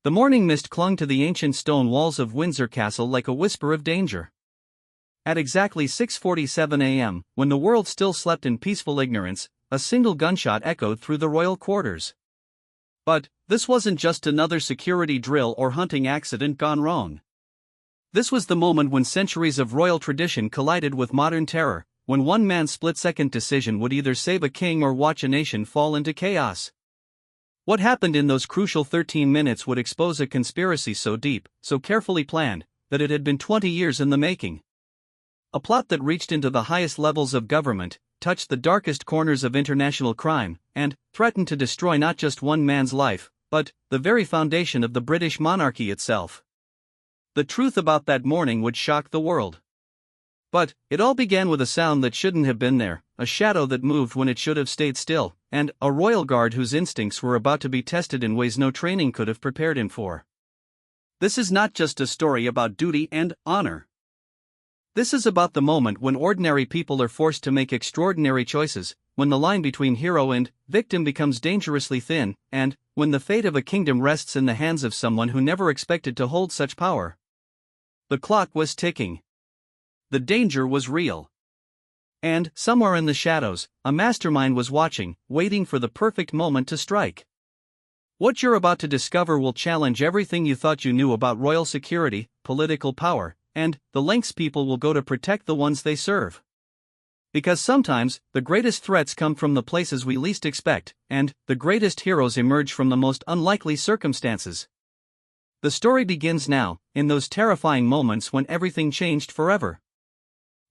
The morning mist clung to the ancient stone walls of Windsor Castle like a whisper of danger. At exactly 6:47 a.m., when the world still slept in peaceful ignorance, a single gunshot echoed through the royal quarters. But this wasn't just another security drill or hunting accident gone wrong. This was the moment when centuries of royal tradition collided with modern terror, when one man's split-second decision would either save a king or watch a nation fall into chaos. What happened in those crucial 13 minutes would expose a conspiracy so deep, so carefully planned, that it had been 20 years in the making. A plot that reached into the highest levels of government, touched the darkest corners of international crime, and threatened to destroy not just one man's life, but the very foundation of the British monarchy itself. The truth about that morning would shock the world. But it all began with a sound that shouldn't have been there, a shadow that moved when it should have stayed still, and a royal guard whose instincts were about to be tested in ways no training could have prepared him for. This is not just a story about duty and honor. This is about the moment when ordinary people are forced to make extraordinary choices, when the line between hero and victim becomes dangerously thin, and when the fate of a kingdom rests in the hands of someone who never expected to hold such power. The clock was ticking. The danger was real. And, somewhere in the shadows, a mastermind was watching, waiting for the perfect moment to strike. What you're about to discover will challenge everything you thought you knew about royal security, political power, and the lengths people will go to protect the ones they serve. Because sometimes, the greatest threats come from the places we least expect, and the greatest heroes emerge from the most unlikely circumstances. The story begins now, in those terrifying moments when everything changed forever.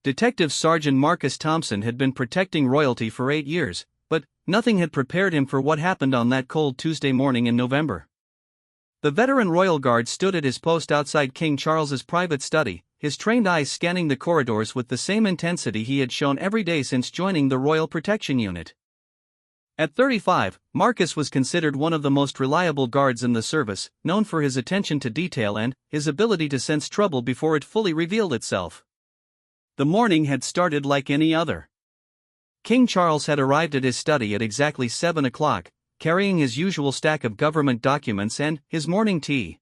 Detective Sergeant Marcus Thompson had been protecting royalty for 8 years, but nothing had prepared him for what happened on that cold Tuesday morning in November. The veteran royal guard stood at his post outside King Charles's private study, his trained eyes scanning the corridors with the same intensity he had shown every day since joining the Royal Protection Unit. At 35, Marcus was considered one of the most reliable guards in the service, known for his attention to detail and his ability to sense trouble before it fully revealed itself. The morning had started like any other. King Charles had arrived at his study at exactly 7 o'clock, carrying his usual stack of government documents and his morning tea.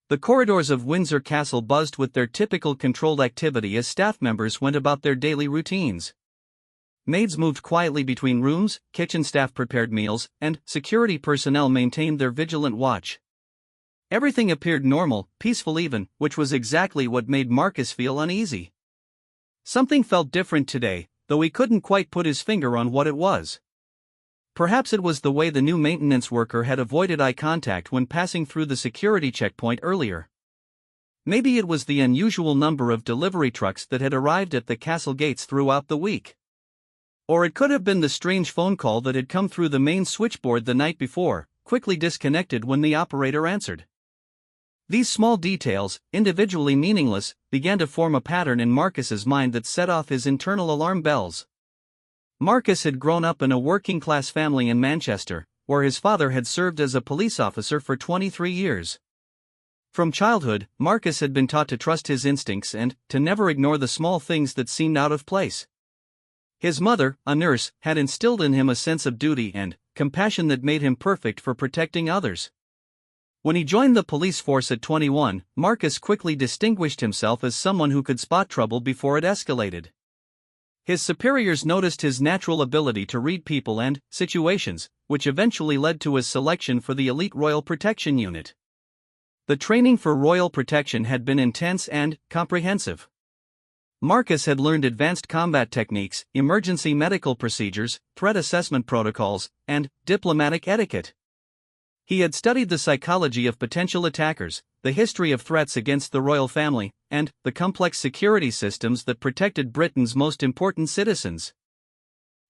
The corridors of Windsor Castle buzzed with their typical controlled activity as staff members went about their daily routines. Maids moved quietly between rooms, kitchen staff prepared meals, and security personnel maintained their vigilant watch. Everything appeared normal, peaceful even, which was exactly what made Marcus feel uneasy. Something felt different today, though he couldn't quite put his finger on what it was. Perhaps it was the way the new maintenance worker had avoided eye contact when passing through the security checkpoint earlier. Maybe it was the unusual number of delivery trucks that had arrived at the castle gates throughout the week. Or it could have been the strange phone call that had come through the main switchboard the night before, quickly disconnected when the operator answered. These small details, individually meaningless, began to form a pattern in Marcus's mind that set off his internal alarm bells. Marcus had grown up in a working-class family in Manchester, where his father had served as a police officer for 23 years. From childhood, Marcus had been taught to trust his instincts and to never ignore the small things that seemed out of place. His mother, a nurse, had instilled in him a sense of duty and compassion that made him perfect for protecting others. When he joined the police force at 21, Marcus quickly distinguished himself as someone who could spot trouble before it escalated. His superiors noticed his natural ability to read people and situations, which eventually led to his selection for the elite Royal Protection Unit. The training for Royal Protection had been intense and comprehensive. Marcus had learned advanced combat techniques, emergency medical procedures, threat assessment protocols, and diplomatic etiquette. He had studied the psychology of potential attackers, the history of threats against the royal family, and the complex security systems that protected Britain's most important citizens.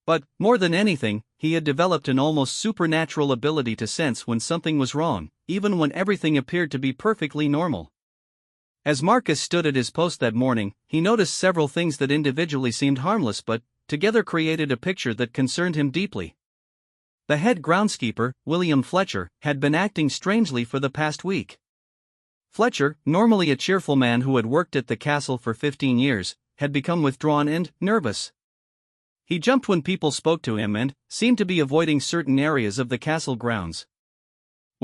But, more than anything, he had developed an almost supernatural ability to sense when something was wrong, even when everything appeared to be perfectly normal. As Marcus stood at his post that morning, he noticed several things that individually seemed harmless but, together created a picture that concerned him deeply. The head groundskeeper, William Fletcher, had been acting strangely for the past week. Fletcher, normally a cheerful man who had worked at the castle for 15 years, had become withdrawn and nervous. He jumped when people spoke to him and seemed to be avoiding certain areas of the castle grounds.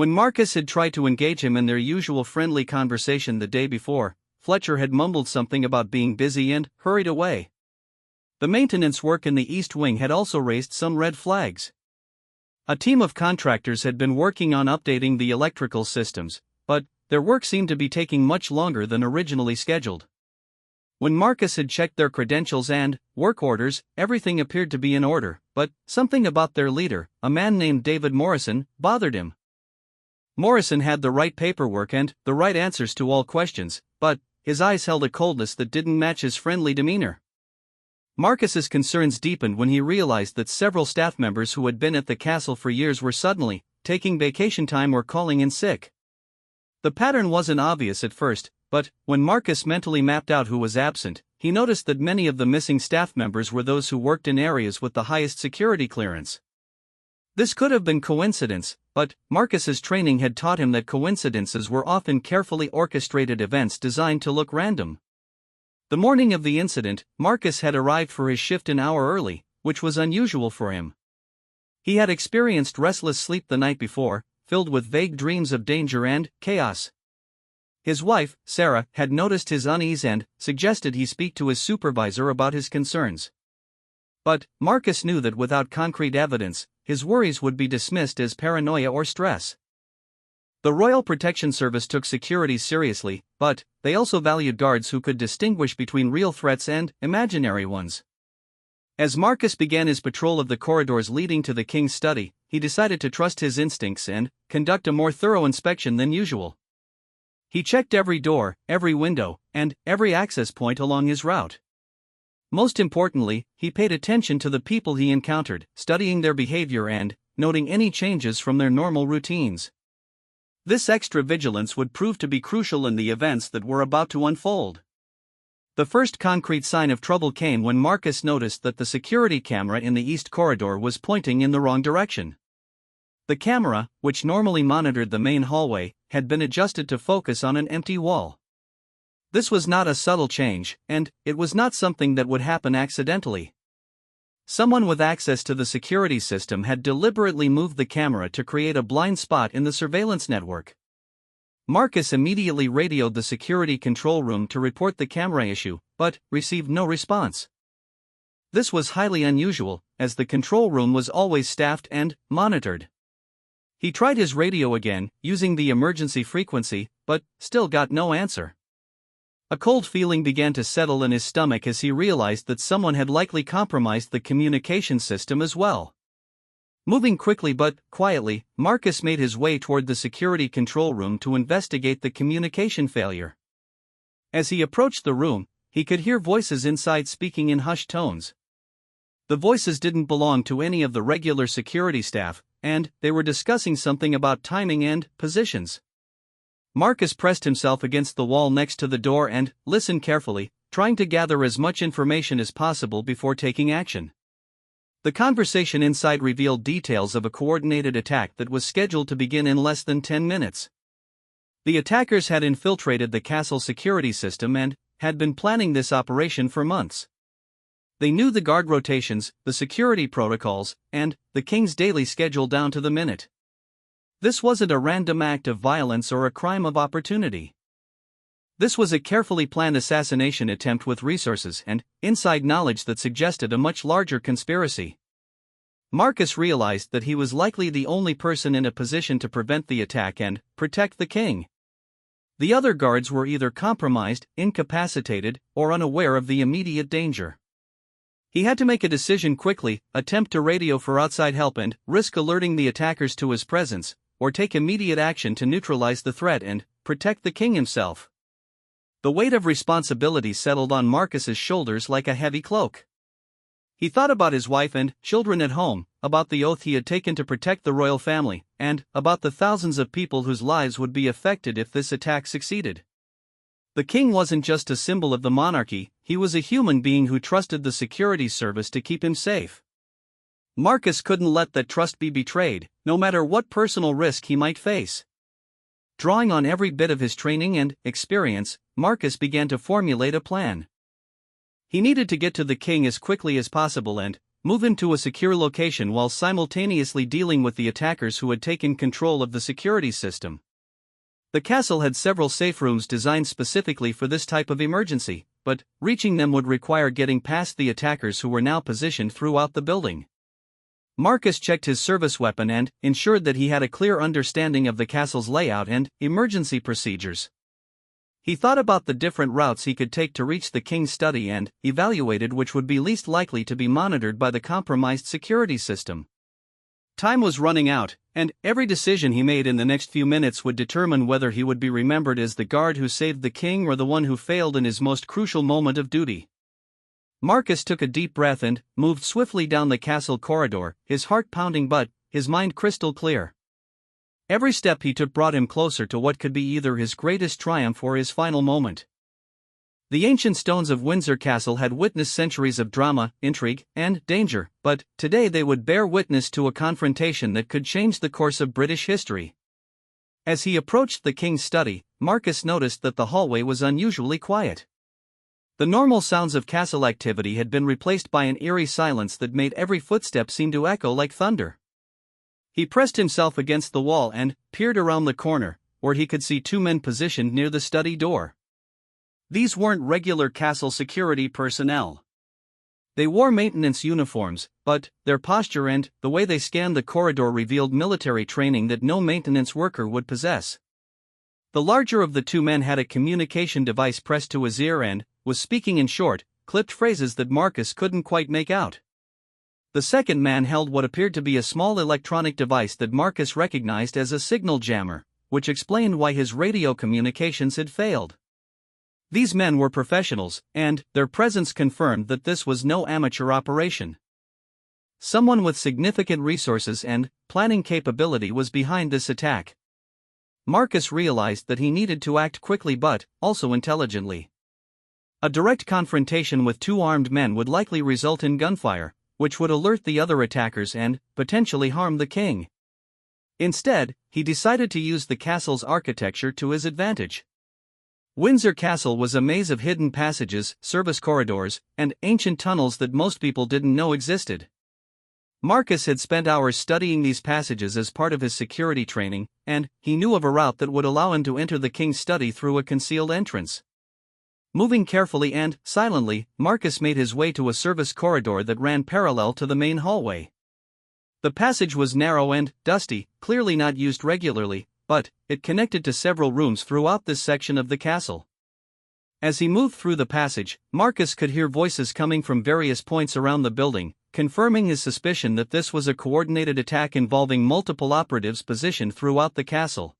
When Marcus had tried to engage him in their usual friendly conversation the day before, Fletcher had mumbled something about being busy and hurried away. The maintenance work in the East Wing had also raised some red flags. A team of contractors had been working on updating the electrical systems, but their work seemed to be taking much longer than originally scheduled. When Marcus had checked their credentials and work orders, everything appeared to be in order, but something about their leader, a man named David Morrison, bothered him. Morrison had the right paperwork and the right answers to all questions, but his eyes held a coldness that didn't match his friendly demeanor. Marcus's concerns deepened when he realized that several staff members who had been at the castle for years were suddenly taking vacation time or calling in sick. The pattern wasn't obvious at first, but when Marcus mentally mapped out who was absent, he noticed that many of the missing staff members were those who worked in areas with the highest security clearance. This could have been coincidence, but Marcus's training had taught him that coincidences were often carefully orchestrated events designed to look random. The morning of the incident, Marcus had arrived for his shift an hour early, which was unusual for him. He had experienced restless sleep the night before, filled with vague dreams of danger and chaos. His wife, Sarah, had noticed his unease and suggested he speak to his supervisor about his concerns. But Marcus knew that without concrete evidence, his worries would be dismissed as paranoia or stress. The Royal Protection Service took security seriously, but they also valued guards who could distinguish between real threats and imaginary ones. As Marcus began his patrol of the corridors leading to the king's study, he decided to trust his instincts and conduct a more thorough inspection than usual. He checked every door, every window, and every access point along his route. Most importantly, he paid attention to the people he encountered, studying their behavior and noting any changes from their normal routines. This extra vigilance would prove to be crucial in the events that were about to unfold. The first concrete sign of trouble came when Marcus noticed that the security camera in the east corridor was pointing in the wrong direction. The camera, which normally monitored the main hallway, had been adjusted to focus on an empty wall. This was not a subtle change, and it was not something that would happen accidentally. Someone with access to the security system had deliberately moved the camera to create a blind spot in the surveillance network. Marcus immediately radioed the security control room to report the camera issue, but received no response. This was highly unusual, as the control room was always staffed and monitored. He tried his radio again, using the emergency frequency, but still got no answer. A cold feeling began to settle in his stomach as he realized that someone had likely compromised the communication system as well. Moving quickly but quietly, Marcus made his way toward the security control room to investigate the communication failure. As he approached the room, he could hear voices inside speaking in hushed tones. The voices didn't belong to any of the regular security staff, and they were discussing something about timing and positions. Marcus pressed himself against the wall next to the door and listened carefully, trying to gather as much information as possible before taking action. The conversation inside revealed details of a coordinated attack that was scheduled to begin in less than 10 minutes. The attackers had infiltrated the castle security system and had been planning this operation for months. They knew the guard rotations, the security protocols, and the king's daily schedule down to the minute. This wasn't a random act of violence or a crime of opportunity. This was a carefully planned assassination attempt with resources and inside knowledge that suggested a much larger conspiracy. Marcus realized that he was likely the only person in a position to prevent the attack and protect the king. The other guards were either compromised, incapacitated, or unaware of the immediate danger. He had to make a decision quickly, attempt to radio for outside help and risk alerting the attackers to his presence, or take immediate action to neutralize the threat and protect the king himself. The weight of responsibility settled on Marcus's shoulders like a heavy cloak. He thought about his wife and children at home, about the oath he had taken to protect the royal family, and about the thousands of people whose lives would be affected if this attack succeeded. The king wasn't just a symbol of the monarchy, he was a human being who trusted the security service to keep him safe. Marcus couldn't let that trust be betrayed, no matter what personal risk he might face. Drawing on every bit of his training and experience, Marcus began to formulate a plan. He needed to get to the king as quickly as possible and move him to a secure location while simultaneously dealing with the attackers who had taken control of the security system. The castle had several safe rooms designed specifically for this type of emergency, but reaching them would require getting past the attackers who were now positioned throughout the building. Marcus checked his service weapon and ensured that he had a clear understanding of the castle's layout and emergency procedures. He thought about the different routes he could take to reach the king's study and evaluated which would be least likely to be monitored by the compromised security system. Time was running out, and every decision he made in the next few minutes would determine whether he would be remembered as the guard who saved the king or the one who failed in his most crucial moment of duty. Marcus took a deep breath and moved swiftly down the castle corridor, his heart pounding but his mind crystal clear. Every step he took brought him closer to what could be either his greatest triumph or his final moment. The ancient stones of Windsor Castle had witnessed centuries of drama, intrigue, and danger, but today they would bear witness to a confrontation that could change the course of British history. As he approached the king's study, Marcus noticed that the hallway was unusually quiet. The normal sounds of castle activity had been replaced by an eerie silence that made every footstep seem to echo like thunder. He pressed himself against the wall and peered around the corner, where he could see two men positioned near the study door. These weren't regular castle security personnel. They wore maintenance uniforms, but their posture and the way they scanned the corridor revealed military training that no maintenance worker would possess. The larger of the two men had a communication device pressed to his ear and was speaking in short, clipped phrases that Marcus couldn't quite make out. The second man held what appeared to be a small electronic device that Marcus recognized as a signal jammer, which explained why his radio communications had failed. These men were professionals, and their presence confirmed that this was no amateur operation. Someone with significant resources and planning capability was behind this attack. Marcus realized that he needed to act quickly but also intelligently. A direct confrontation with two armed men would likely result in gunfire, which would alert the other attackers and potentially harm the king. Instead, he decided to use the castle's architecture to his advantage. Windsor Castle was a maze of hidden passages, service corridors, and ancient tunnels that most people didn't know existed. Marcus had spent hours studying these passages as part of his security training, and he knew of a route that would allow him to enter the king's study through a concealed entrance. Moving carefully and silently, Marcus made his way to a service corridor that ran parallel to the main hallway. The passage was narrow and dusty, clearly not used regularly, but it connected to several rooms throughout this section of the castle. As he moved through the passage, Marcus could hear voices coming from various points around the building, confirming his suspicion that this was a coordinated attack involving multiple operatives positioned throughout the castle.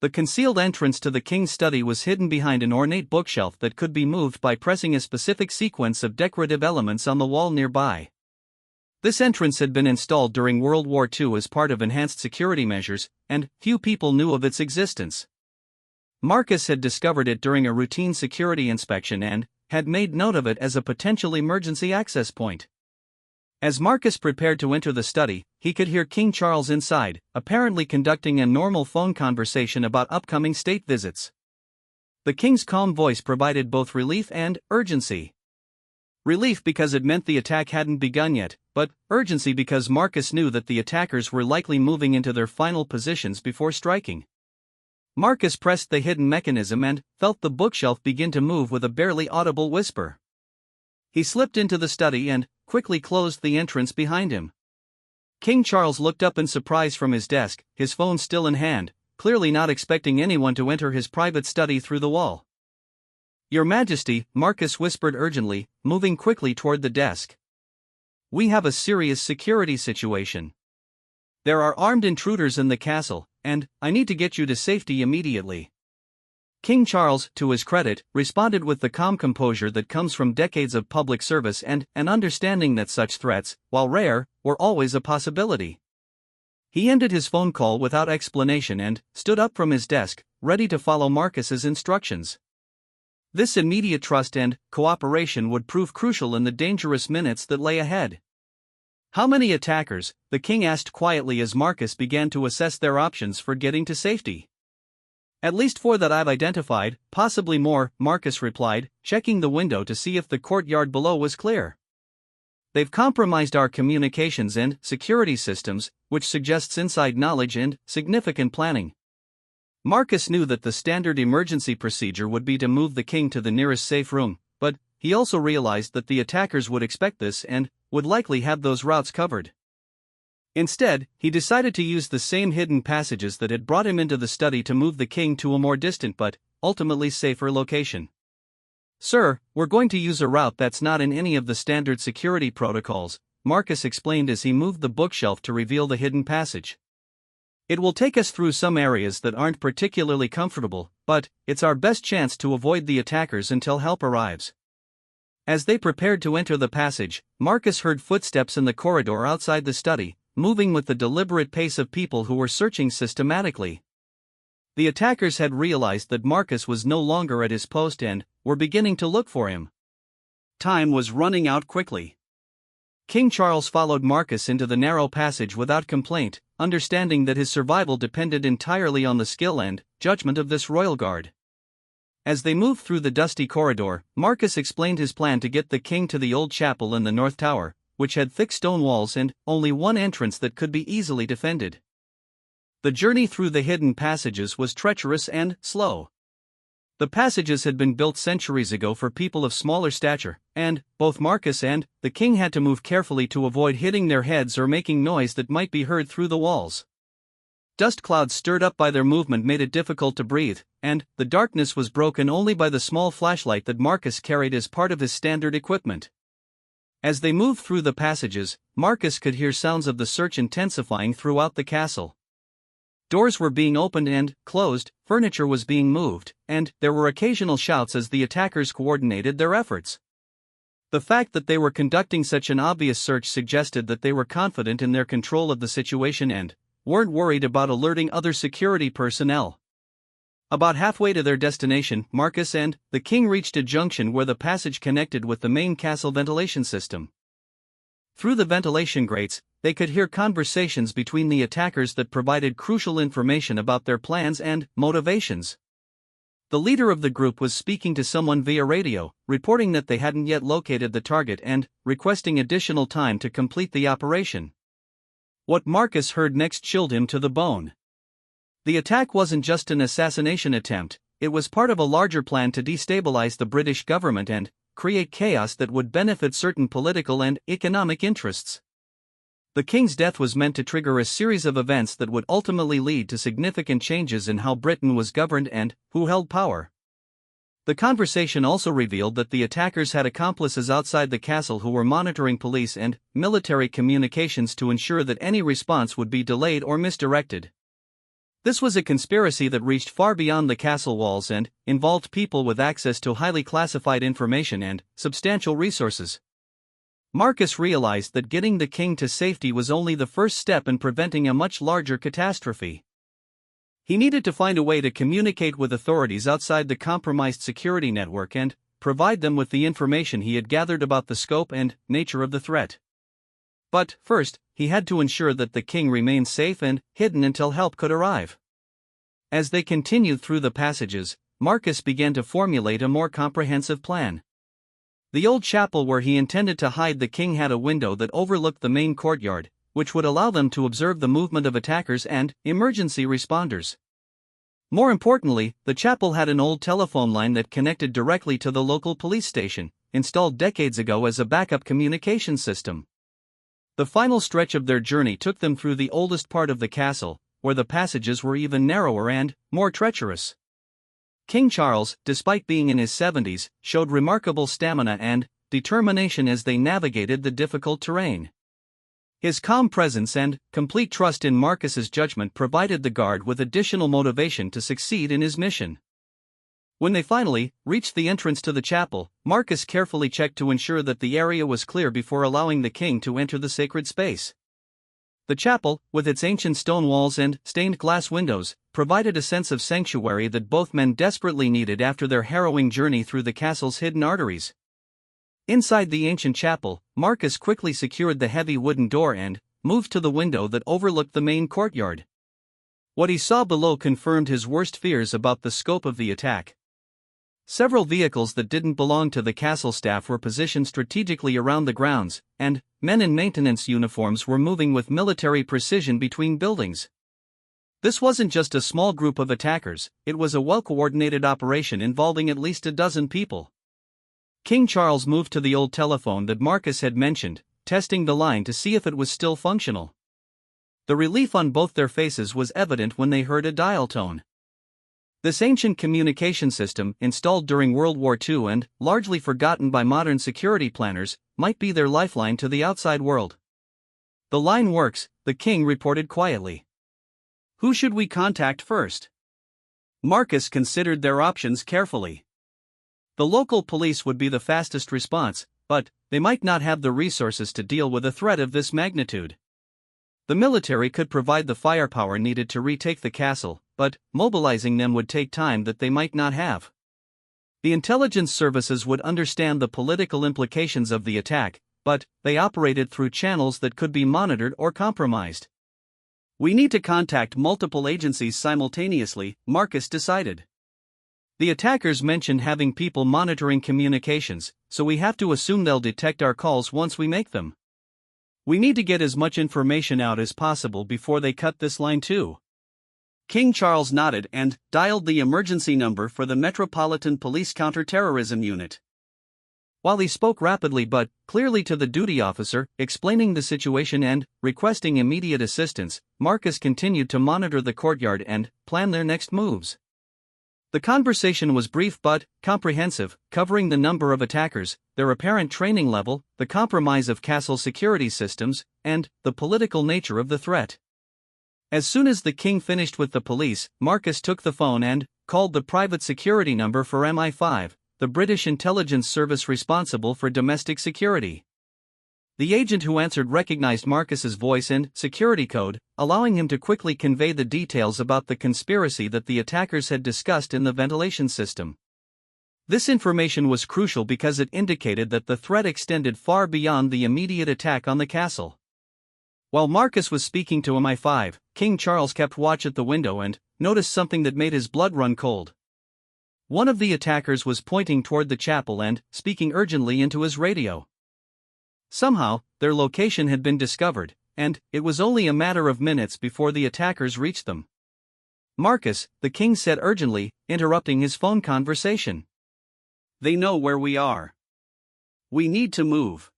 The concealed entrance to the king's study was hidden behind an ornate bookshelf that could be moved by pressing a specific sequence of decorative elements on the wall nearby. This entrance had been installed during World War II as part of enhanced security measures, and few people knew of its existence. Marcus had discovered it during a routine security inspection and had made note of it as a potential emergency access point. As Marcus prepared to enter the study, he could hear King Charles inside, apparently conducting a normal phone conversation about upcoming state visits. The king's calm voice provided both relief and urgency. Relief because it meant the attack hadn't begun yet, but urgency because Marcus knew that the attackers were likely moving into their final positions before striking. Marcus pressed the hidden mechanism and felt the bookshelf begin to move with a barely audible whisper. He slipped into the study and quickly closed the entrance behind him. King Charles looked up in surprise from his desk, his phone still in hand, clearly not expecting anyone to enter his private study through the wall. "Your Majesty," Marcus whispered urgently, moving quickly toward the desk. "We have a serious security situation. There are armed intruders in the castle, and I need to get you to safety immediately." King Charles, to his credit, responded with the calm composure that comes from decades of public service and an understanding that such threats, while rare, were always a possibility. He ended his phone call without explanation and stood up from his desk, ready to follow Marcus's instructions. This immediate trust and cooperation would prove crucial in the dangerous minutes that lay ahead. "How many attackers?" the king asked quietly as Marcus began to assess their options for getting to safety. "At least 4 that I've identified, possibly more," Marcus replied, checking the window to see if the courtyard below was clear. They've compromised our communications and security systems, which suggests inside knowledge and significant planning. Marcus knew that the standard emergency procedure would be to move the king to the nearest safe room, but he also realized that the attackers would expect this and would likely have those routes covered. Instead, he decided to use the same hidden passages that had brought him into the study to move the king to a more distant but ultimately safer location. "Sir, we're going to use a route that's not in any of the standard security protocols," Marcus explained as he moved the bookshelf to reveal the hidden passage. "It will take us through some areas that aren't particularly comfortable, but it's our best chance to avoid the attackers until help arrives." As they prepared to enter the passage, Marcus heard footsteps in the corridor outside the study, moving with the deliberate pace of people who were searching systematically. The attackers had realized that Marcus was no longer at his post and were beginning to look for him. Time was running out quickly. King Charles followed Marcus into the narrow passage without complaint, understanding that his survival depended entirely on the skill and judgment of this royal guard. As they moved through the dusty corridor, Marcus explained his plan to get the king to the old chapel in the north tower, which had thick stone walls and only one entrance that could be easily defended. The journey through the hidden passages was treacherous and slow. The passages had been built centuries ago for people of smaller stature, and both Marcus and the king had to move carefully to avoid hitting their heads or making noise that might be heard through the walls. Dust clouds stirred up by their movement made it difficult to breathe, and the darkness was broken only by the small flashlight that Marcus carried as part of his standard equipment. As they moved through the passages, Marcus could hear sounds of the search intensifying throughout the castle. Doors were being opened and closed, furniture was being moved, and there were occasional shouts as the attackers coordinated their efforts. The fact that they were conducting such an obvious search suggested that they were confident in their control of the situation and weren't worried about alerting other security personnel. About halfway to their destination, Marcus and the king reached a junction where the passage connected with the main castle ventilation system. Through the ventilation grates, they could hear conversations between the attackers that provided crucial information about their plans and motivations. The leader of the group was speaking to someone via radio, reporting that they hadn't yet located the target and requesting additional time to complete the operation. What Marcus heard next chilled him to the bone. The attack wasn't just an assassination attempt, it was part of a larger plan to destabilize the British government and create chaos that would benefit certain political and economic interests. The king's death was meant to trigger a series of events that would ultimately lead to significant changes in how Britain was governed and who held power. The conversation also revealed that the attackers had accomplices outside the castle who were monitoring police and military communications to ensure that any response would be delayed or misdirected. This was a conspiracy that reached far beyond the castle walls and involved people with access to highly classified information and substantial resources. Marcus realized that getting the king to safety was only the first step in preventing a much larger catastrophe. He needed to find a way to communicate with authorities outside the compromised security network and provide them with the information he had gathered about the scope and nature of the threat. But first, he had to ensure that the king remained safe and hidden until help could arrive. As they continued through the passages, Marcus began to formulate a more comprehensive plan. The old chapel where he intended to hide the king had a window that overlooked the main courtyard, which would allow them to observe the movement of attackers and emergency responders. More importantly, the chapel had an old telephone line that connected directly to the local police station, installed decades ago as a backup communication system. The final stretch of their journey took them through the oldest part of the castle, where the passages were even narrower and more treacherous. King Charles, despite being in his 70s, showed remarkable stamina and determination as they navigated the difficult terrain. His calm presence and complete trust in Marcus's judgment provided the guard with additional motivation to succeed in his mission. When they finally reached the entrance to the chapel, Marcus carefully checked to ensure that the area was clear before allowing the king to enter the sacred space. The chapel, with its ancient stone walls and stained glass windows, provided a sense of sanctuary that both men desperately needed after their harrowing journey through the castle's hidden arteries. Inside the ancient chapel, Marcus quickly secured the heavy wooden door and moved to the window that overlooked the main courtyard. What he saw below confirmed his worst fears about the scope of the attack. Several vehicles that didn't belong to the castle staff were positioned strategically around the grounds, and men in maintenance uniforms were moving with military precision between buildings. This wasn't just a small group of attackers, it was a well-coordinated operation involving at least a dozen people. King Charles moved to the old telephone that Marcus had mentioned, testing the line to see if it was still functional. The relief on both their faces was evident when they heard a dial tone. This ancient communication system, installed during World War II and largely forgotten by modern security planners, might be their lifeline to the outside world. "The line works," the king reported quietly. "Who should we contact first?" Marcus considered their options carefully. The local police would be the fastest response, but they might not have the resources to deal with a threat of this magnitude. The military could provide the firepower needed to retake the castle, but mobilizing them would take time that they might not have. The intelligence services would understand the political implications of the attack, but they operated through channels that could be monitored or compromised. "We need to contact multiple agencies simultaneously," Marcus decided. "The attackers mentioned having people monitoring communications, so we have to assume they'll detect our calls once we make them. We need to get as much information out as possible before they cut this line too." King Charles nodded and dialed the emergency number for the Metropolitan Police Counterterrorism Unit. While he spoke rapidly but clearly to the duty officer, explaining the situation and requesting immediate assistance, Marcus continued to monitor the courtyard and plan their next moves. The conversation was brief but comprehensive, covering the number of attackers, their apparent training level, the compromise of castle security systems, and the political nature of the threat. As soon as the king finished with the police, Marcus took the phone and called the private security number for MI5, the British intelligence service responsible for domestic security. The agent who answered recognized Marcus's voice and security code, allowing him to quickly convey the details about the conspiracy that the attackers had discussed in the ventilation system. This information was crucial because it indicated that the threat extended far beyond the immediate attack on the castle. While Marcus was speaking to MI5, King Charles kept watch at the window and noticed something that made his blood run cold. One of the attackers was pointing toward the chapel and speaking urgently into his radio. Somehow, their location had been discovered, and it was only a matter of minutes before the attackers reached them. "Marcus," the king said urgently, interrupting his phone conversation. "They know where we are. We need to move."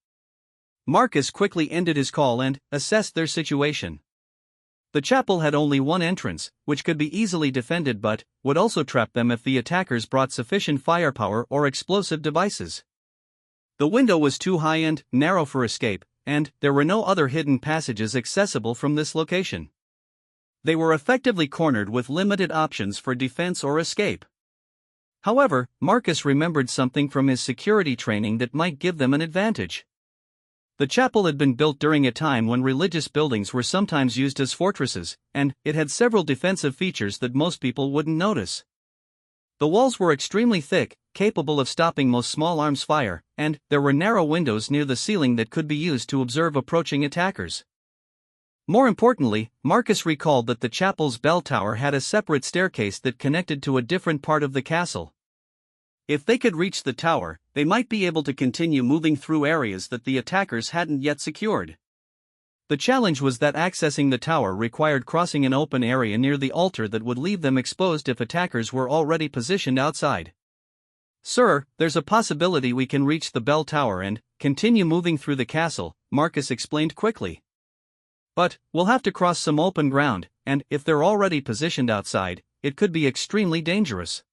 Marcus quickly ended his call and assessed their situation. The chapel had only one entrance, which could be easily defended but would also trap them if the attackers brought sufficient firepower or explosive devices. The window was too high and narrow for escape, and there were no other hidden passages accessible from this location. They were effectively cornered with limited options for defense or escape. However, Marcus remembered something from his security training that might give them an advantage. The chapel had been built during a time when religious buildings were sometimes used as fortresses, and it had several defensive features that most people wouldn't notice. The walls were extremely thick, capable of stopping most small arms fire, and there were narrow windows near the ceiling that could be used to observe approaching attackers. More importantly, Marcus recalled that the chapel's bell tower had a separate staircase that connected to a different part of the castle. If they could reach the tower, they might be able to continue moving through areas that the attackers hadn't yet secured. The challenge was that accessing the tower required crossing an open area near the altar that would leave them exposed if attackers were already positioned outside. "Sir, there's a possibility we can reach the bell tower and continue moving through the castle," Marcus explained quickly. "But we'll have to cross some open ground, and if they're already positioned outside, it could be extremely dangerous."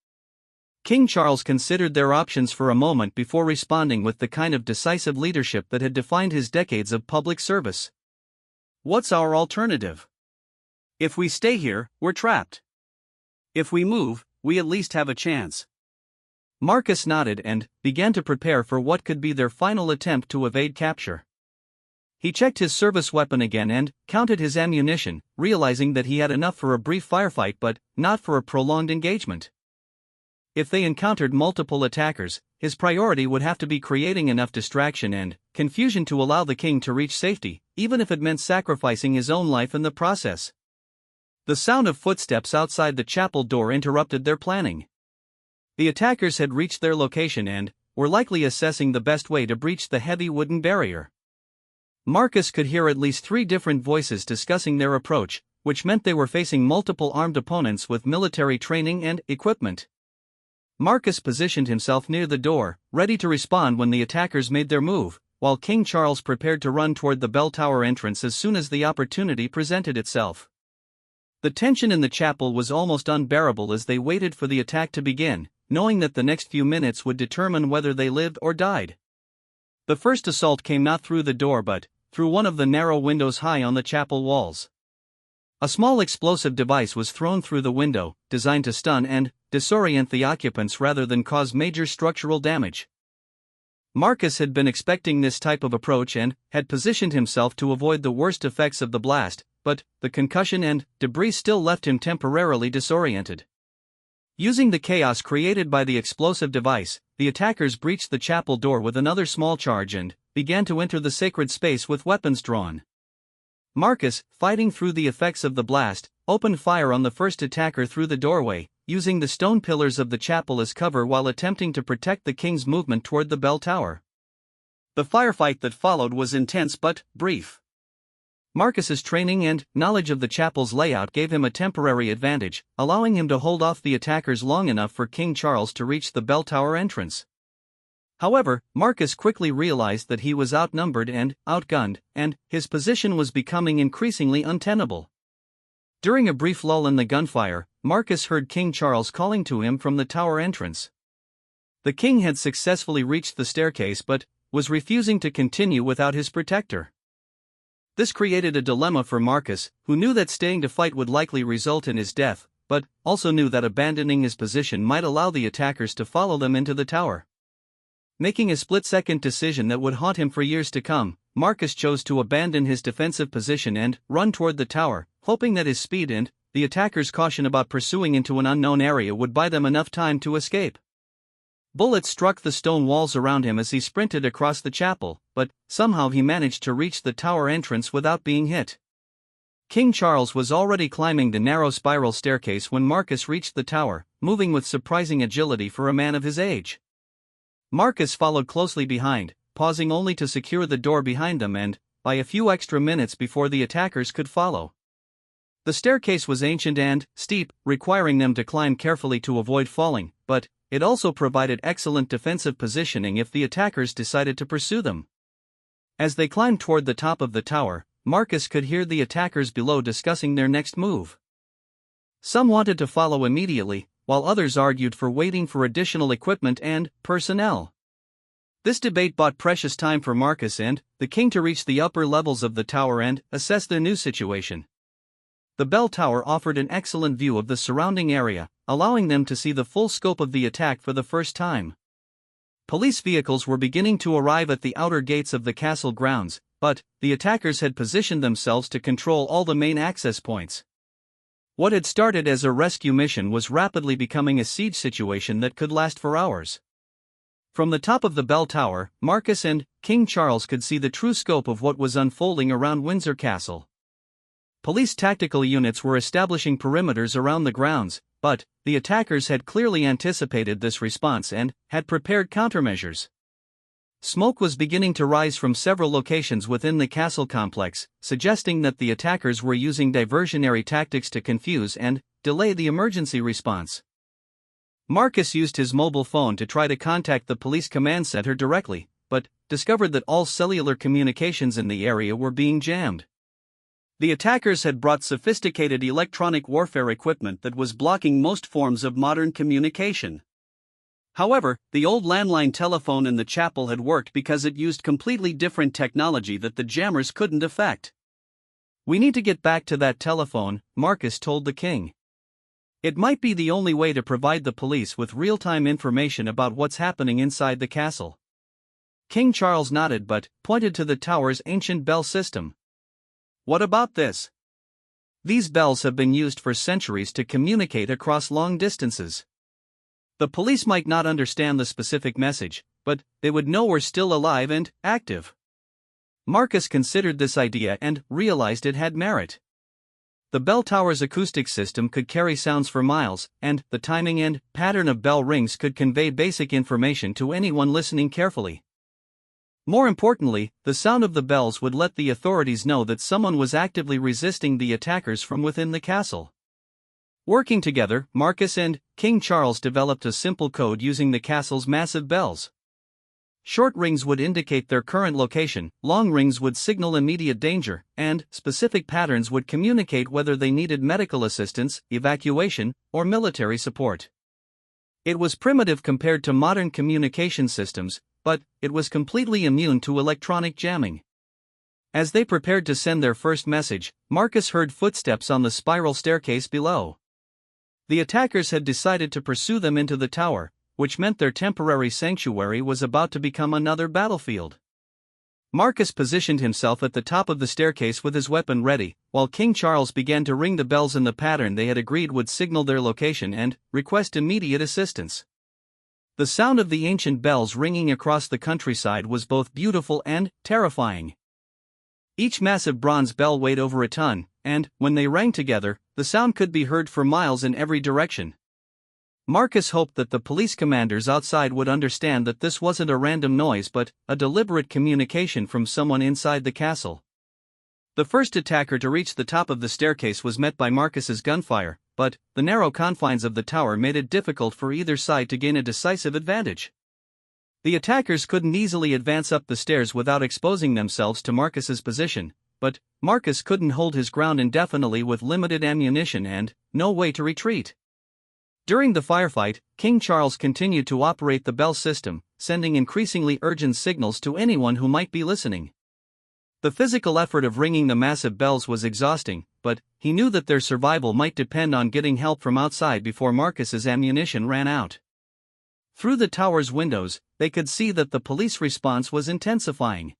King Charles considered their options for a moment before responding with the kind of decisive leadership that had defined his decades of public service. "What's our alternative? If we stay here, we're trapped. If we move, we at least have a chance." Marcus nodded and began to prepare for what could be their final attempt to evade capture. He checked his service weapon again and counted his ammunition, realizing that he had enough for a brief firefight but not for a prolonged engagement. If they encountered multiple attackers, his priority would have to be creating enough distraction and confusion to allow the king to reach safety, even if it meant sacrificing his own life in the process. The sound of footsteps outside the chapel door interrupted their planning. The attackers had reached their location and were likely assessing the best way to breach the heavy wooden barrier. Marcus could hear at least 3 different voices discussing their approach, which meant they were facing multiple armed opponents with military training and equipment. Marcus positioned himself near the door, ready to respond when the attackers made their move, while King Charles prepared to run toward the bell tower entrance as soon as the opportunity presented itself. The tension in the chapel was almost unbearable as they waited for the attack to begin, knowing that the next few minutes would determine whether they lived or died. The first assault came not through the door but through one of the narrow windows high on the chapel walls. A small explosive device was thrown through the window, designed to stun and disorient the occupants rather than cause major structural damage. Marcus had been expecting this type of approach and had positioned himself to avoid the worst effects of the blast, but the concussion and debris still left him temporarily disoriented. Using the chaos created by the explosive device, the attackers breached the chapel door with another small charge and began to enter the sacred space with weapons drawn. Marcus, fighting through the effects of the blast, opened fire on the first attacker through the doorway, using the stone pillars of the chapel as cover while attempting to protect the king's movement toward the bell tower. The firefight that followed was intense but brief. Marcus's training and knowledge of the chapel's layout gave him a temporary advantage, allowing him to hold off the attackers long enough for King Charles to reach the bell tower entrance. However, Marcus quickly realized that he was outnumbered and outgunned, and his position was becoming increasingly untenable. During a brief lull in the gunfire, Marcus heard King Charles calling to him from the tower entrance. The king had successfully reached the staircase but was refusing to continue without his protector. This created a dilemma for Marcus, who knew that staying to fight would likely result in his death, but also knew that abandoning his position might allow the attackers to follow them into the tower. Making a split-second decision that would haunt him for years to come, Marcus chose to abandon his defensive position and run toward the tower, hoping that his speed and the attackers' caution about pursuing into an unknown area would buy them enough time to escape. Bullets struck the stone walls around him as he sprinted across the chapel, but somehow he managed to reach the tower entrance without being hit. King Charles was already climbing the narrow spiral staircase when Marcus reached the tower, moving with surprising agility for a man of his age. Marcus followed closely behind, pausing only to secure the door behind them and by a few extra minutes before the attackers could follow. The staircase was ancient and steep, requiring them to climb carefully to avoid falling, but it also provided excellent defensive positioning if the attackers decided to pursue them. As they climbed toward the top of the tower, Marcus could hear the attackers below discussing their next move. Some wanted to follow immediately, while others argued for waiting for additional equipment and personnel. This debate bought precious time for Marcus and the king to reach the upper levels of the tower and assess their new situation. The bell tower offered an excellent view of the surrounding area, allowing them to see the full scope of the attack for the first time. Police vehicles were beginning to arrive at the outer gates of the castle grounds, but the attackers had positioned themselves to control all the main access points. What had started as a rescue mission was rapidly becoming a siege situation that could last for hours. From the top of the bell tower, Marcus and King Charles could see the true scope of what was unfolding around Windsor Castle. Police tactical units were establishing perimeters around the grounds, but the attackers had clearly anticipated this response and had prepared countermeasures. Smoke was beginning to rise from several locations within the castle complex, suggesting that the attackers were using diversionary tactics to confuse and delay the emergency response. Marcus used his mobile phone to try to contact the police command center directly, but discovered that all cellular communications in the area were being jammed. The attackers had brought sophisticated electronic warfare equipment that was blocking most forms of modern communication. However, the old landline telephone in the chapel had worked because it used completely different technology that the jammers couldn't affect. "We need to get back to that telephone," Marcus told the king. "It might be the only way to provide the police with real-time information about what's happening inside the castle." King Charles nodded but pointed to the tower's ancient bell system. "What about this?" "These bells have been used for centuries to communicate across long distances. The police might not understand the specific message, but they would know we're still alive and active." Marcus considered this idea and realized it had merit. The bell tower's acoustic system could carry sounds for miles, and the timing and pattern of bell rings could convey basic information to anyone listening carefully. More importantly, the sound of the bells would let the authorities know that someone was actively resisting the attackers from within the castle. Working together, Marcus and King Charles developed a simple code using the castle's massive bells. Short rings would indicate their current location, long rings would signal immediate danger, and specific patterns would communicate whether they needed medical assistance, evacuation, or military support. It was primitive compared to modern communication systems, but it was completely immune to electronic jamming. As they prepared to send their first message, Marcus heard footsteps on the spiral staircase below. The attackers had decided to pursue them into the tower, which meant their temporary sanctuary was about to become another battlefield. Marcus positioned himself at the top of the staircase with his weapon ready, while King Charles began to ring the bells in the pattern they had agreed would signal their location and request immediate assistance. The sound of the ancient bells ringing across the countryside was both beautiful and terrifying. Each massive bronze bell weighed over a ton, and, when they rang together, the sound could be heard for miles in every direction. Marcus hoped that the police commanders outside would understand that this wasn't a random noise but a deliberate communication from someone inside the castle. The first attacker to reach the top of the staircase was met by Marcus's gunfire, but the narrow confines of the tower made it difficult for either side to gain a decisive advantage. The attackers couldn't easily advance up the stairs without exposing themselves to Marcus's position, but Marcus couldn't hold his ground indefinitely with limited ammunition and no way to retreat. During the firefight, King Charles continued to operate the bell system, sending increasingly urgent signals to anyone who might be listening. The physical effort of ringing the massive bells was exhausting, but he knew that their survival might depend on getting help from outside before Marcus's ammunition ran out. Through the tower's windows, they could see that the police response was intensifying.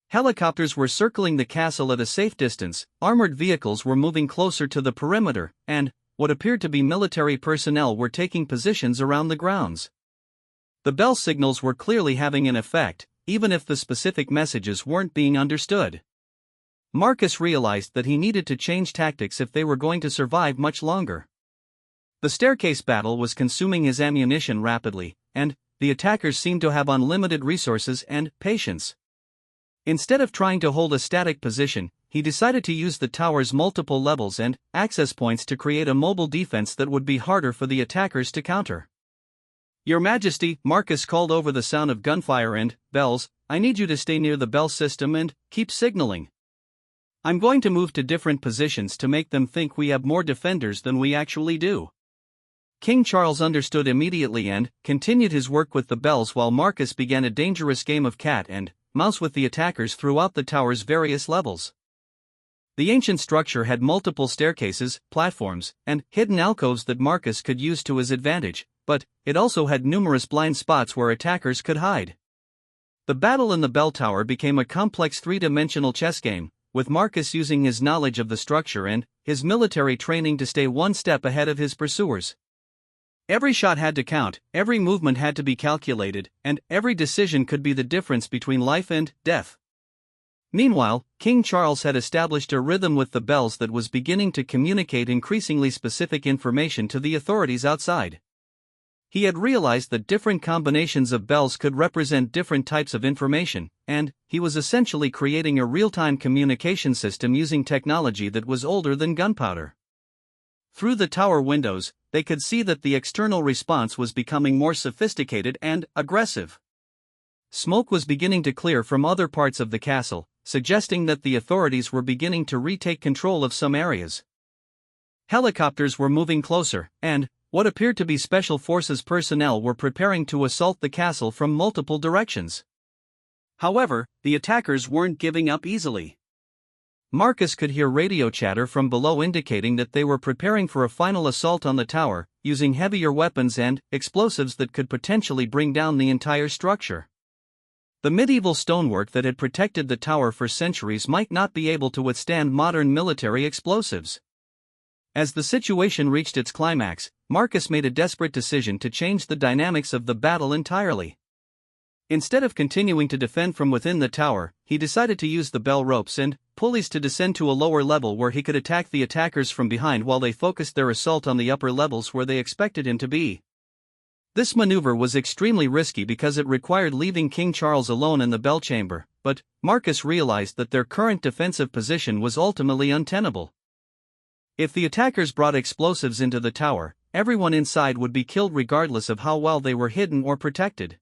Helicopters were circling the castle at a safe distance, armored vehicles were moving closer to the perimeter, and what appeared to be military personnel were taking positions around the grounds. The bell signals were clearly having an effect, even if the specific messages weren't being understood. Marcus realized that he needed to change tactics if they were going to survive much longer. The staircase battle was consuming his ammunition rapidly, and the attackers seemed to have unlimited resources and patience. Instead of trying to hold a static position, he decided to use the tower's multiple levels and access points to create a mobile defense that would be harder for the attackers to counter. "Your Majesty," Marcus called over the sound of gunfire and bells, "I need you to stay near the bell system and keep signaling. I'm going to move to different positions to make them think we have more defenders than we actually do." King Charles understood immediately and continued his work with the bells while Marcus began a dangerous game of cat and mouse with the attackers throughout the tower's various levels. The ancient structure had multiple staircases, platforms, and hidden alcoves that Marcus could use to his advantage, but it also had numerous blind spots where attackers could hide. The battle in the bell tower became a complex three-dimensional chess game, with Marcus using his knowledge of the structure and his military training to stay one step ahead of his pursuers. Every shot had to count, every movement had to be calculated, and every decision could be the difference between life and death. Meanwhile, King Charles had established a rhythm with the bells that was beginning to communicate increasingly specific information to the authorities outside. He had realized that different combinations of bells could represent different types of information, and he was essentially creating a real-time communication system using technology that was older than gunpowder. Through the tower windows, they could see that the external response was becoming more sophisticated and aggressive. Smoke was beginning to clear from other parts of the castle, suggesting that the authorities were beginning to retake control of some areas. Helicopters were moving closer, and what appeared to be special forces personnel were preparing to assault the castle from multiple directions. However, the attackers weren't giving up easily. Marcus could hear radio chatter from below indicating that they were preparing for a final assault on the tower, using heavier weapons and explosives that could potentially bring down the entire structure. The medieval stonework that had protected the tower for centuries might not be able to withstand modern military explosives. As the situation reached its climax, Marcus made a desperate decision to change the dynamics of the battle entirely. Instead of continuing to defend from within the tower, he decided to use the bell ropes and pulleys to descend to a lower level where he could attack the attackers from behind while they focused their assault on the upper levels where they expected him to be. This maneuver was extremely risky because it required leaving King Charles alone in the bell chamber, but Marcus realized that their current defensive position was ultimately untenable. If the attackers brought explosives into the tower, everyone inside would be killed regardless of how well they were hidden or protected.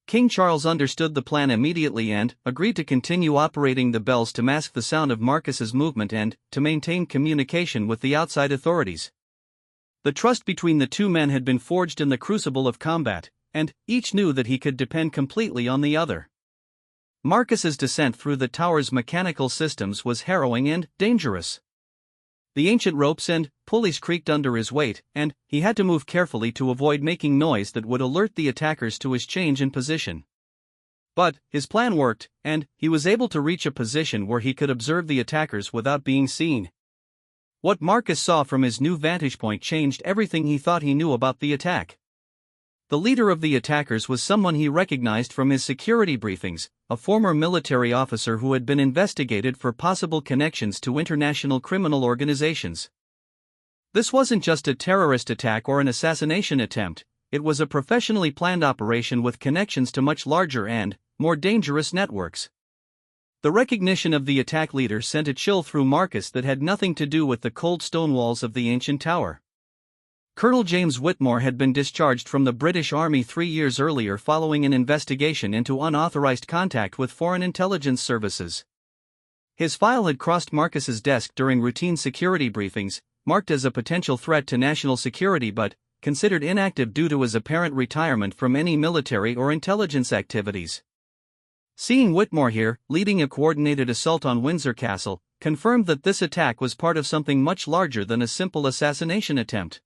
King Charles understood the plan immediately and agreed to continue operating the bells to mask the sound of Marcus's movement and to maintain communication with the outside authorities. The trust between the two men had been forged in the crucible of combat, and each knew that he could depend completely on the other. Marcus's descent through the tower's mechanical systems was harrowing and dangerous. The ancient ropes and pulleys creaked under his weight, and he had to move carefully to avoid making noise that would alert the attackers to his change in position. But his plan worked, and he was able to reach a position where he could observe the attackers without being seen. What Marcus saw from his new vantage point changed everything he thought he knew about the attack. The leader of the attackers was someone he recognized from his security briefings, a former military officer who had been investigated for possible connections to international criminal organizations. This wasn't just a terrorist attack or an assassination attempt, it was a professionally planned operation with connections to much larger and more dangerous networks. The recognition of the attack leader sent a chill through Marcus that had nothing to do with the cold stone walls of the ancient tower. Colonel James Whitmore had been discharged from the British Army 3 years earlier following an investigation into unauthorized contact with foreign intelligence services. His file had crossed Marcus's desk during routine security briefings, marked as a potential threat to national security but considered inactive due to his apparent retirement from any military or intelligence activities. Seeing Whitmore here, leading a coordinated assault on Windsor Castle, confirmed that this attack was part of something much larger than a simple assassination attempt.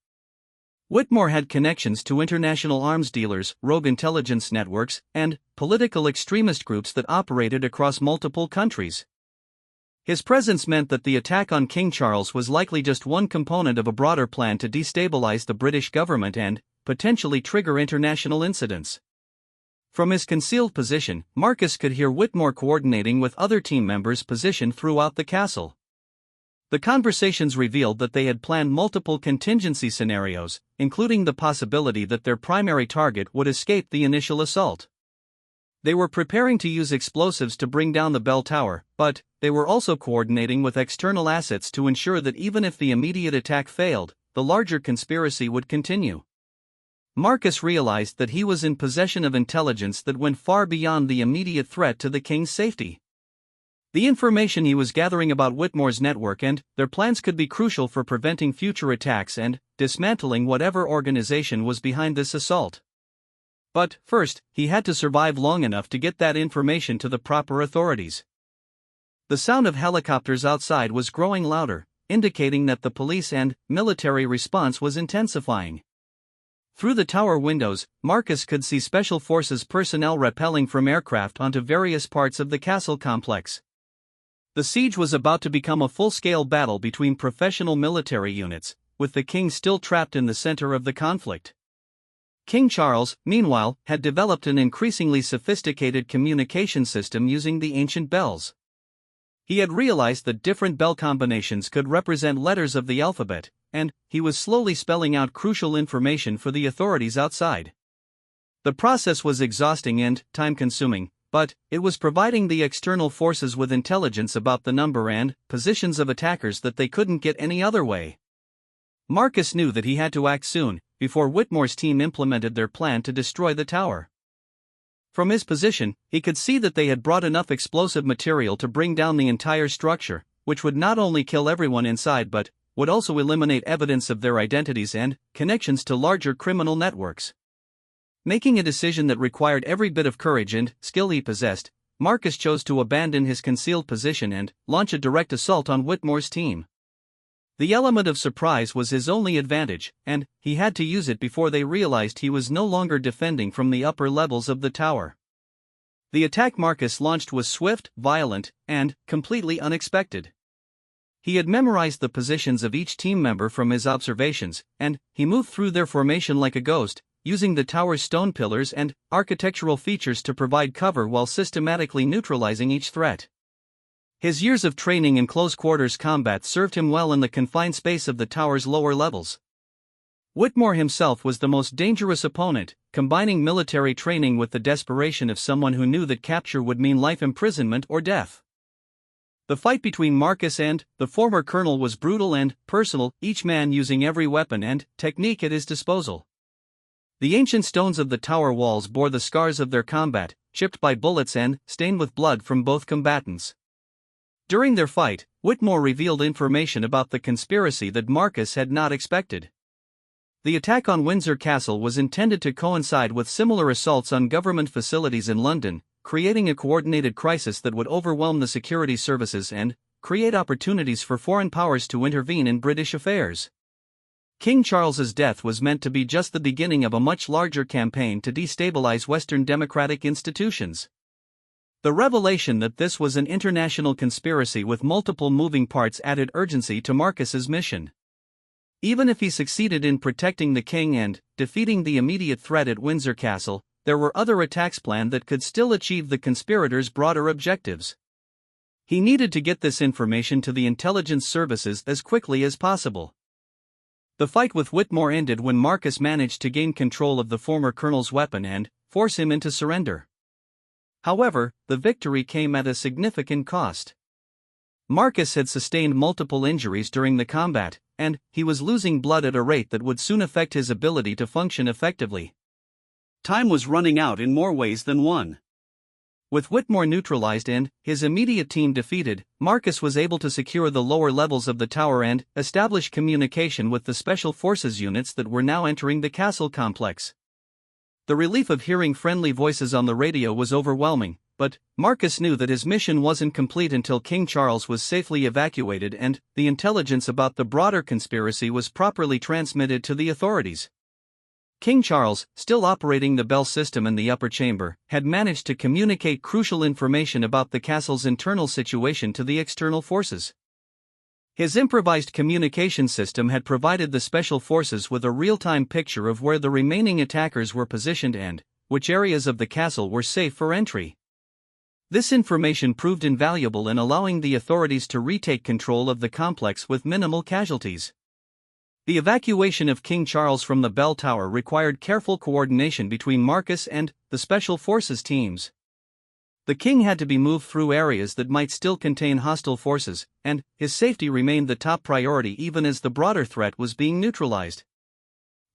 Whitmore had connections to international arms dealers, rogue intelligence networks, and political extremist groups that operated across multiple countries. His presence meant that the attack on King Charles was likely just one component of a broader plan to destabilize the British government and potentially trigger international incidents. From his concealed position, Marcus could hear Whitmore coordinating with other team members positioned throughout the castle. The conversations revealed that they had planned multiple contingency scenarios, including the possibility that their primary target would escape the initial assault. They were preparing to use explosives to bring down the bell tower, but they were also coordinating with external assets to ensure that even if the immediate attack failed, the larger conspiracy would continue. Marcus realized that he was in possession of intelligence that went far beyond the immediate threat to the king's safety. The information he was gathering about Whitmore's network and their plans could be crucial for preventing future attacks and dismantling whatever organization was behind this assault. But first, he had to survive long enough to get that information to the proper authorities. The sound of helicopters outside was growing louder, indicating that the police and military response was intensifying. Through the tower windows, Marcus could see special forces personnel rappelling from aircraft onto various parts of the castle complex. The siege was about to become a full-scale battle between professional military units, with the king still trapped in the center of the conflict. King Charles, meanwhile, had developed an increasingly sophisticated communication system using the ancient bells. He had realized that different bell combinations could represent letters of the alphabet, and he was slowly spelling out crucial information for the authorities outside. The process was exhausting and time-consuming, but it was providing the external forces with intelligence about the number and positions of attackers that they couldn't get any other way. Marcus knew that he had to act soon, before Whitmore's team implemented their plan to destroy the tower. From his position, he could see that they had brought enough explosive material to bring down the entire structure, which would not only kill everyone inside but would also eliminate evidence of their identities and connections to larger criminal networks. Making a decision that required every bit of courage and skill he possessed, Marcus chose to abandon his concealed position and launch a direct assault on Whitmore's team. The element of surprise was his only advantage, and he had to use it before they realized he was no longer defending from the upper levels of the tower. The attack Marcus launched was swift, violent, and completely unexpected. He had memorized the positions of each team member from his observations, and he moved through their formation like a ghost, using the tower's stone pillars and architectural features to provide cover while systematically neutralizing each threat. His years of training in close-quarters combat served him well in the confined space of the tower's lower levels. Whitmore himself was the most dangerous opponent, combining military training with the desperation of someone who knew that capture would mean life imprisonment or death. The fight between Marcus and the former colonel was brutal and personal, each man using every weapon and technique at his disposal. The ancient stones of the tower walls bore the scars of their combat, chipped by bullets and stained with blood from both combatants. During their fight, Whitmore revealed information about the conspiracy that Marcus had not expected. The attack on Windsor Castle was intended to coincide with similar assaults on government facilities in London, creating a coordinated crisis that would overwhelm the security services and create opportunities for foreign powers to intervene in British affairs. King Charles's death was meant to be just the beginning of a much larger campaign to destabilize Western democratic institutions. The revelation that this was an international conspiracy with multiple moving parts added urgency to Marcus's mission. Even if he succeeded in protecting the king and defeating the immediate threat at Windsor Castle, there were other attacks planned that could still achieve the conspirators' broader objectives. He needed to get this information to the intelligence services as quickly as possible. The fight with Whitmore ended when Marcus managed to gain control of the former colonel's weapon and force him into surrender. However, the victory came at a significant cost. Marcus had sustained multiple injuries during the combat, and he was losing blood at a rate that would soon affect his ability to function effectively. Time was running out in more ways than one. With Whitmore neutralized and his immediate team defeated, Marcus was able to secure the lower levels of the tower and establish communication with the special forces units that were now entering the castle complex. The relief of hearing friendly voices on the radio was overwhelming, but Marcus knew that his mission wasn't complete until King Charles was safely evacuated and the intelligence about the broader conspiracy was properly transmitted to the authorities. King Charles, still operating the bell system in the upper chamber, had managed to communicate crucial information about the castle's internal situation to the external forces. His improvised communication system had provided the special forces with a real-time picture of where the remaining attackers were positioned and which areas of the castle were safe for entry. This information proved invaluable in allowing the authorities to retake control of the complex with minimal casualties. The evacuation of King Charles from the bell tower required careful coordination between Marcus and the special forces teams. The king had to be moved through areas that might still contain hostile forces, and his safety remained the top priority even as the broader threat was being neutralized.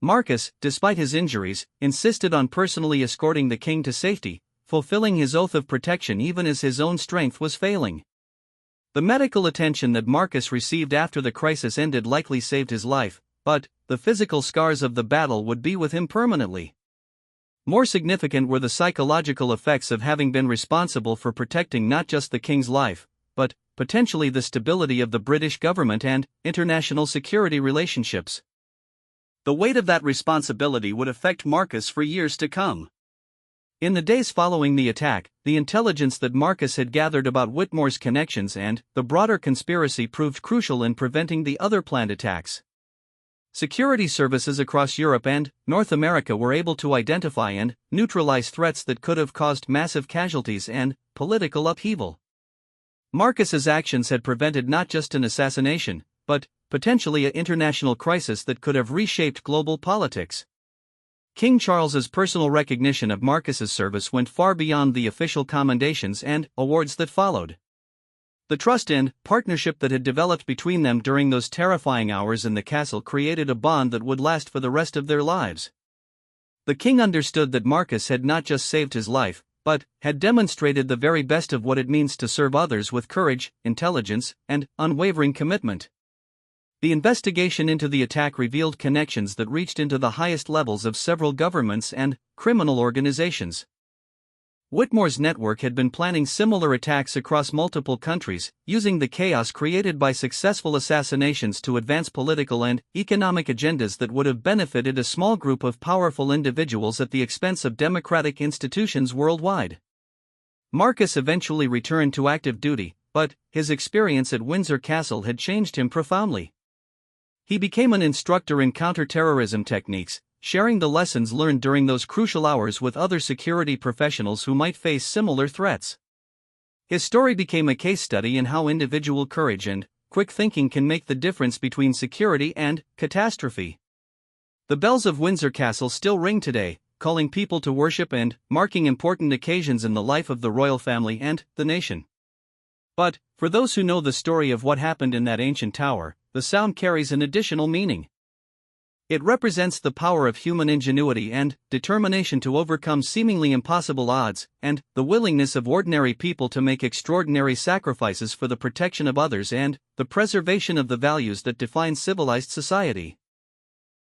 Marcus, despite his injuries, insisted on personally escorting the king to safety, fulfilling his oath of protection even as his own strength was failing. The medical attention that Marcus received after the crisis ended likely saved his life, but the physical scars of the battle would be with him permanently. More significant were the psychological effects of having been responsible for protecting not just the king's life, but potentially the stability of the British government and international security relationships. The weight of that responsibility would affect Marcus for years to come. In the days following the attack, the intelligence that Marcus had gathered about Whitmore's connections and the broader conspiracy proved crucial in preventing the other planned attacks. Security services across Europe and North America were able to identify and neutralize threats that could have caused massive casualties and political upheaval. Marcus's actions had prevented not just an assassination, but potentially an international crisis that could have reshaped global politics. King Charles's personal recognition of Marcus's service went far beyond the official commendations and awards that followed. The trust and partnership that had developed between them during those terrifying hours in the castle created a bond that would last for the rest of their lives. The king understood that Marcus had not just saved his life, but had demonstrated the very best of what it means to serve others with courage, intelligence, and unwavering commitment. The investigation into the attack revealed connections that reached into the highest levels of several governments and criminal organizations. Whitmore's network had been planning similar attacks across multiple countries, using the chaos created by successful assassinations to advance political and economic agendas that would have benefited a small group of powerful individuals at the expense of democratic institutions worldwide. Marcus eventually returned to active duty, but his experience at Windsor Castle had changed him profoundly. He became an instructor in counterterrorism techniques, sharing the lessons learned during those crucial hours with other security professionals who might face similar threats. His story became a case study in how individual courage and quick thinking can make the difference between security and catastrophe. The bells of Windsor Castle still ring today, calling people to worship and marking important occasions in the life of the royal family and the nation. But, for those who know the story of what happened in that ancient tower, the sound carries an additional meaning. It represents the power of human ingenuity and determination to overcome seemingly impossible odds, and the willingness of ordinary people to make extraordinary sacrifices for the protection of others and the preservation of the values that define civilized society.